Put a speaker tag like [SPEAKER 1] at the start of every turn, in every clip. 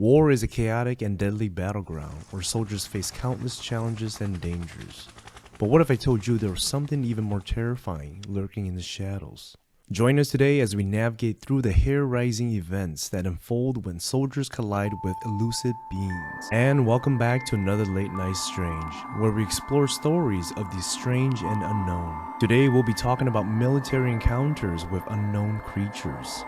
[SPEAKER 1] War is a chaotic and deadly battleground where soldiers face countless challenges and dangers. But what if I told you there was something even more terrifying lurking in the shadows? Join us today as we navigate through the hair-raising events that unfold when soldiers collide with elusive beings. And welcome back to another Late Night Strange, where we explore stories of the strange and unknown. Today we'll be talking about military encounters with unknown creatures.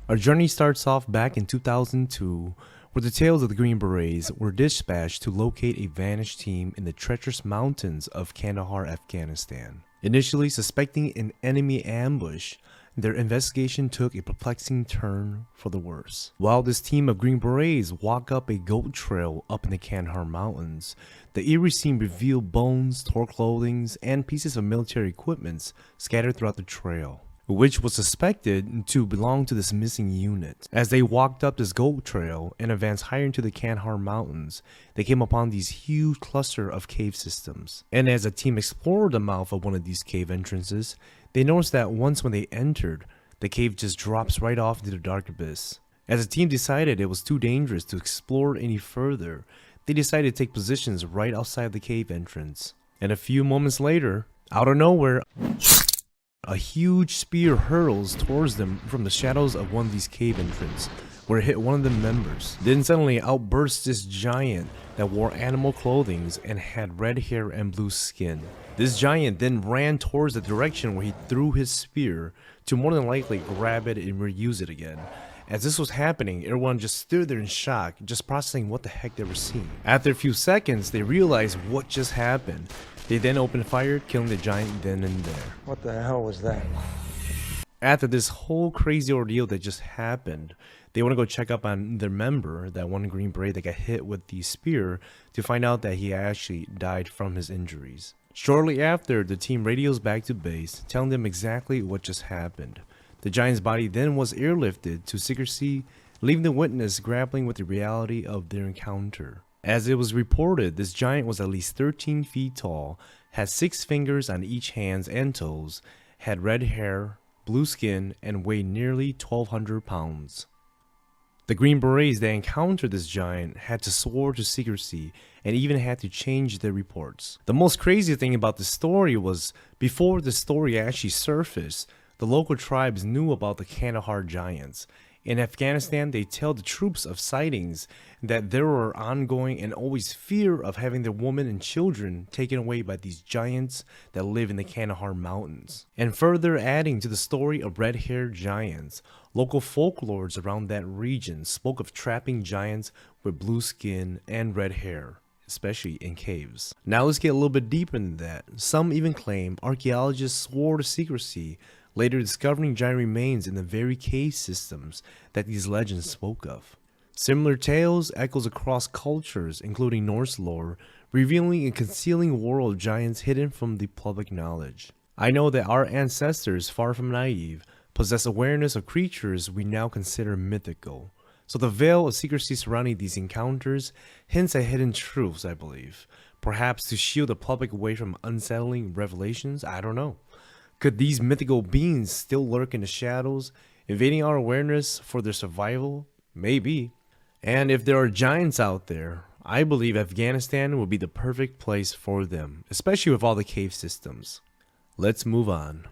[SPEAKER 1] Our journey starts off back in 2002, where the tales of the Green Berets were dispatched to locate a vanished team in the treacherous mountains of Kandahar, Afghanistan. Initially suspecting an enemy ambush, their investigation took a perplexing turn for the worse. While this team of Green Berets walk up a goat trail up in the Kandahar mountains, the eerie scene revealed bones, torn clothing, and pieces of military equipment scattered throughout the trail, which was suspected to belong to this missing unit. As they walked up this goat trail and advanced higher into the Kandahar mountains, they came upon these huge cluster of cave systems. And as the team explored the mouth of one of these cave entrances, they noticed that once when they entered, the cave just drops right off into the dark abyss. As the team decided it was too dangerous to explore any further, they decided to take positions right outside the cave entrance. And a few moments later, out of nowhere, a huge spear hurls towards them from the shadows of one of these cave entrances, where it hit one of the members. Then suddenly outbursts this giant that wore animal clothing and had red hair and blue skin. This giant then ran towards the direction where he threw his spear to more than likely grab it and reuse it again. As this was happening, everyone just stood there in shock, just processing what the heck they were seeing. After a few seconds, they realized what just happened. They then opened fire, killing the giant then and there.
[SPEAKER 2] What the hell was that?
[SPEAKER 1] After this whole crazy ordeal that just happened, they want to go check up on their member, that one Green Beret that got hit with the spear, to find out that he actually died from his injuries. Shortly after, the team radios back to base, telling them exactly what just happened. The giant's body then was airlifted to secrecy, leaving the witness grappling with the reality of their encounter. As it was reported, this giant was at least 13 feet tall, had 6 fingers on each hands and toes, had red hair, blue skin, and weighed nearly 1,200 pounds. The Green Berets that encountered this giant had to swear to secrecy and even had to change their reports. The most crazy thing about the story was, before the story actually surfaced, the local tribes knew about the Kandahar giants. In Afghanistan, they tell the troops of sightings that there were ongoing and always fear of having their women and children taken away by these giants that live in the Kandahar mountains. And further adding to the story of red-haired giants, local folklores around that region spoke of trapping giants with blue skin and red hair, especially in caves. Now let's get a little bit deeper into that. Some even claim archaeologists swore to secrecy, later discovering giant remains in the very cave systems that these legends spoke of. Similar tales echoes across cultures, including Norse lore, revealing a concealing world of giants hidden from the public knowledge. I know that our ancestors, far from naive, possess awareness of creatures we now consider mythical. So the veil of secrecy surrounding these encounters hints at hidden truths, I believe. Perhaps to shield the public away from unsettling revelations, I don't know. Could these mythical beings still lurk in the shadows, evading our awareness for their survival? Maybe. And if there are giants out there, I believe Afghanistan would be the perfect place for them, especially with all the cave systems. Let's move on.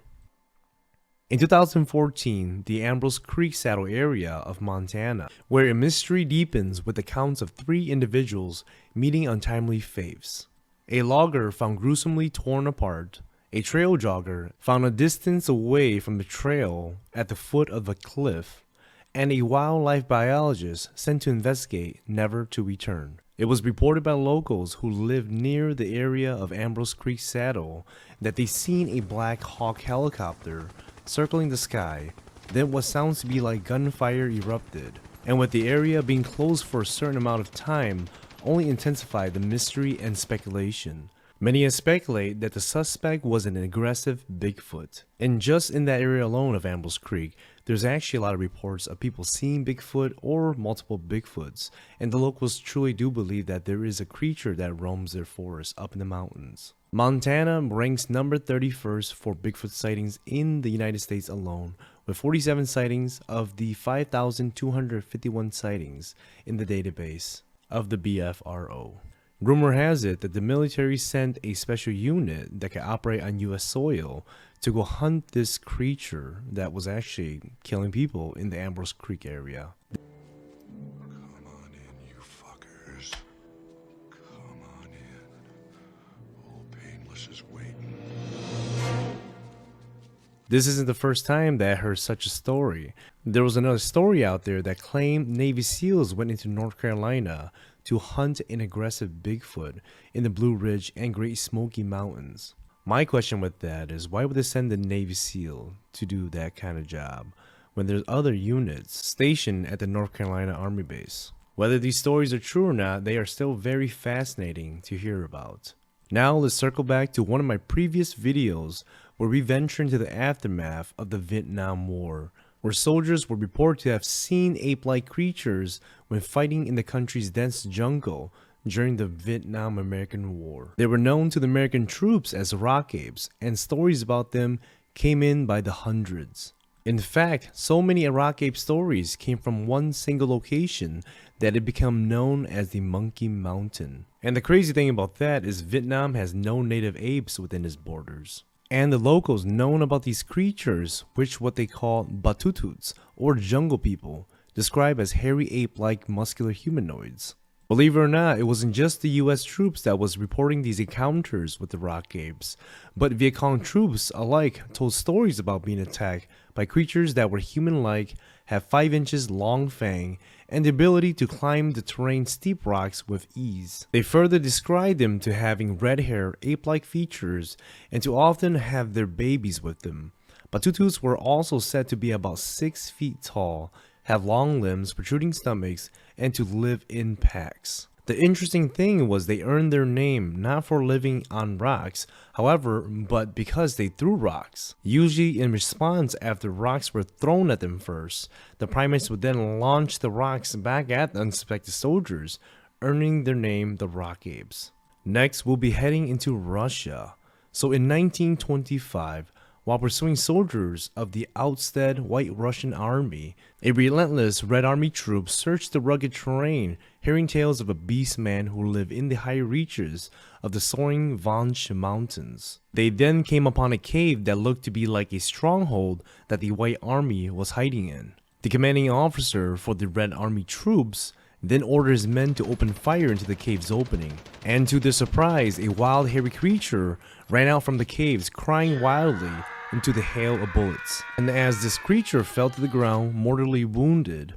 [SPEAKER 1] In 2014, the Ambrose Creek Saddle area of Montana, where a mystery deepens with accounts of 3 individuals meeting untimely fates. A logger found gruesomely torn apart, a trail jogger found a distance away from the trail at the foot of a cliff, and a wildlife biologist sent to investigate, never to return. It was reported by locals who lived near the area of Ambrose Creek Saddle that they seen a Black Hawk helicopter circling the sky, then what sounds to be like gunfire erupted, and with the area being closed for a certain amount of time, only intensified the mystery and speculation. Many speculate that the suspect was an aggressive Bigfoot. And just in that area alone of Ambrose Creek, there's actually a lot of reports of people seeing Bigfoot or multiple Bigfoots, and the locals truly do believe that there is a creature that roams their forests up in the mountains. Montana ranks number 31st for Bigfoot sightings in the United States alone, with 47 sightings of the 5,251 sightings in the database of the BFRO. Rumor has it that the military sent a special unit that could operate on US soil to go hunt this creature that was actually killing people in the Ambrose Creek area.
[SPEAKER 2] Come on in, you fuckers. Come on in. Old Painless is waiting.
[SPEAKER 1] This isn't the first time that I heard such a story. There was another story out there that claimed Navy SEALs went into North Carolina to hunt an aggressive Bigfoot in the Blue Ridge and Great Smoky Mountains. My question with that is, why would they send the Navy SEAL to do that kind of job when there's other units stationed at the North Carolina Army base? Whether these stories are true or not, they are still very fascinating to hear about. Now let's circle back to one of my previous videos where we venture into the aftermath of the Vietnam War, where soldiers were reported to have seen ape-like creatures when fighting in the country's dense jungle during the Vietnam-American War. They were known to the American troops as rock apes, and stories about them came in by the hundreds. In fact, so many rock ape stories came from one single location that it became known as the Monkey Mountain. And the crazy thing about that is Vietnam has no native apes within its borders. And the locals known about these creatures, which what they call batututs, or jungle people, describe as hairy ape-like muscular humanoids. Believe it or not, it wasn't just the US troops that was reporting these encounters with the rock apes, but Viet Cong troops alike told stories about being attacked by creatures that were human-like, have 5 inches long fang, and the ability to climb the terrain steep rocks with ease. They further described them to having red hair, ape-like features, and to often have their babies with them. Batutus were also said to be about 6 feet tall, have long limbs, protruding stomachs, and to live in packs. The interesting thing was they earned their name not for living on rocks, however, but because they threw rocks. Usually in response after rocks were thrown at them first, the primates would then launch the rocks back at the unsuspected soldiers, earning their name the Rock Apes. Next, we'll be heading into Russia. So in 1925, while pursuing soldiers of the ousted White Russian Army, a relentless Red Army troop searched the rugged terrain, hearing tales of a beast man who lived in the high reaches of the soaring Vanch Mountains. They then came upon a cave that looked to be like a stronghold that the White Army was hiding in. The commanding officer for the Red Army troops then ordered his men to open fire into the cave's opening, and to their surprise, a wild hairy creature ran out from the caves crying wildly into the hail of bullets. And as this creature fell to the ground mortally wounded,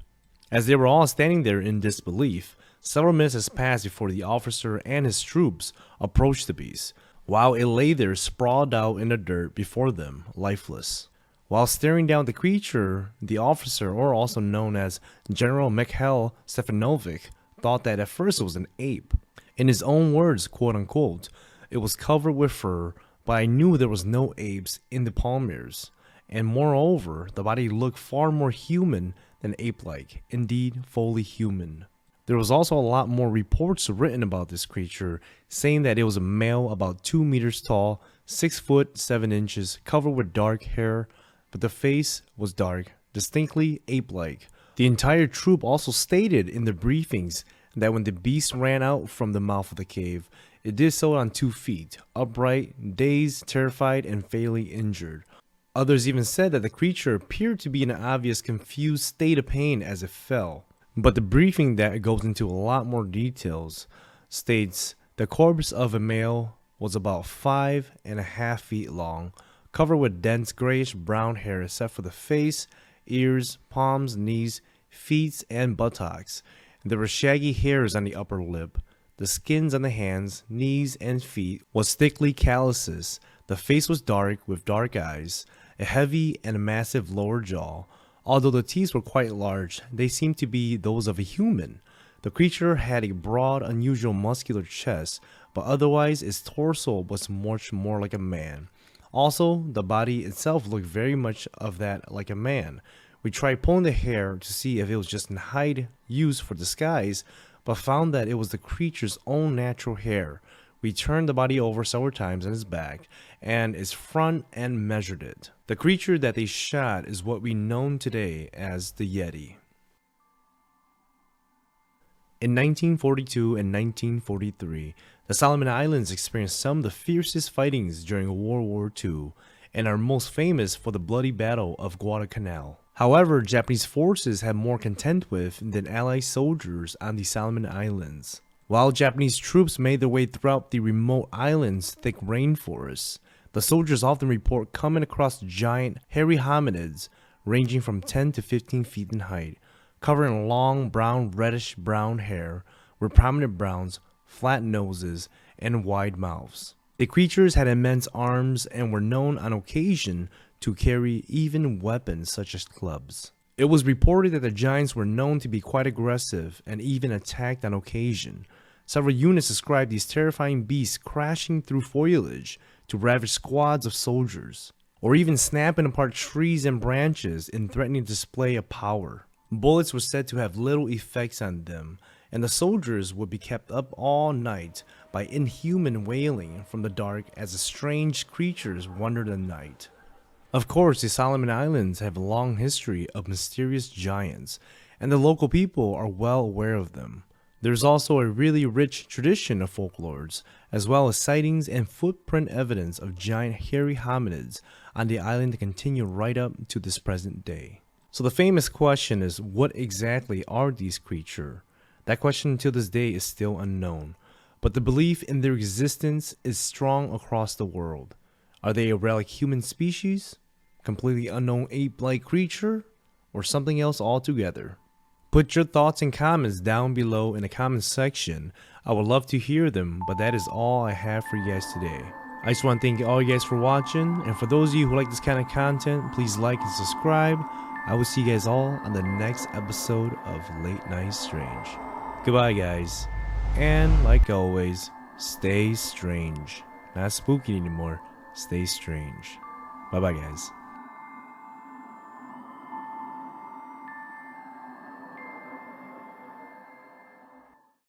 [SPEAKER 1] as they were all standing there in disbelief, several minutes has passed before the officer and his troops approached the beast, while it lay there sprawled out in the dirt before them, lifeless. While staring down the creature, the officer, or also known as General Mikhail Stefanovic, thought that at first it was an ape. In his own words, quote unquote, it was covered with fur, but I knew there was no apes in the Palmiers, and moreover, the body looked far more human than ape-like, indeed fully human. There was also a lot more reports written about this creature, saying that it was a male about 2 meters tall, 6 foot 7 inches, covered with dark hair, but the face was dark, distinctly ape-like. The entire troop also stated in their briefings that when the beast ran out from the mouth of the cave, it did so on 2 feet, upright, dazed, terrified, and fatally injured. Others even said that the creature appeared to be in an obvious confused state of pain as it fell. But the briefing that goes into a lot more details states the corpse of a male was about 5.5 feet long, covered with dense grayish brown hair except for the face, ears, palms, knees, feet, and buttocks. There were shaggy hairs on the upper lip. The skins on the hands, knees, and feet was thickly calluses. The face was dark with dark eyes, a heavy and a massive lower jaw. Although the teeth were quite large, they seemed to be those of a human. The creature had a broad, unusual muscular chest, but otherwise its torso was much more like a man. Also, the body itself looked very much of that like a man. We tried pulling the hair to see if it was just an hide used for disguise, but found that it was the creature's own natural hair, We turned the body over several times on its back and its front and measured it. The creature that they shot is what we know today as the Yeti. In 1942 and 1943, the Solomon Islands experienced some of the fiercest fightings during World War II and are most famous for the bloody Battle of Guadalcanal. However, Japanese forces had more contend with than Allied soldiers on the Solomon Islands. While Japanese troops made their way throughout the remote island's thick rainforests, the soldiers often report coming across giant, hairy hominids ranging from 10 to 15 feet in height, covering long reddish-brown hair with prominent browns, flat noses, and wide mouths. The creatures had immense arms and were known on occasion to carry even weapons such as clubs. It was reported that the giants were known to be quite aggressive and even attacked on occasion. Several units described these terrifying beasts crashing through foliage to ravage squads of soldiers, or even snapping apart trees and branches in threatening display of power. Bullets were said to have little effects on them, and the soldiers would be kept up all night by inhuman wailing from the dark as the strange creatures wandered the night. Of course, the Solomon Islands have a long history of mysterious giants, and the local people are well aware of them. There's also a really rich tradition of folklores, as well as sightings and footprint evidence of giant hairy hominids on the island that continue right up to this present day. So the famous question is, what exactly are these creatures? That question until this day is still unknown, but the belief in their existence is strong across the world. Are they a relic human species, completely unknown ape-like creature, or something else altogether? Put your thoughts and comments down below in the comment section. I would love to hear them, but that is all I have for you guys today. I just want to thank all you guys for watching, and for those of you who like this kind of content, please like and subscribe. I will see you guys all on the next episode of Late Night Strange. Goodbye, guys. And like always, stay strange. Not spooky anymore. Stay strange. Bye-bye, guys.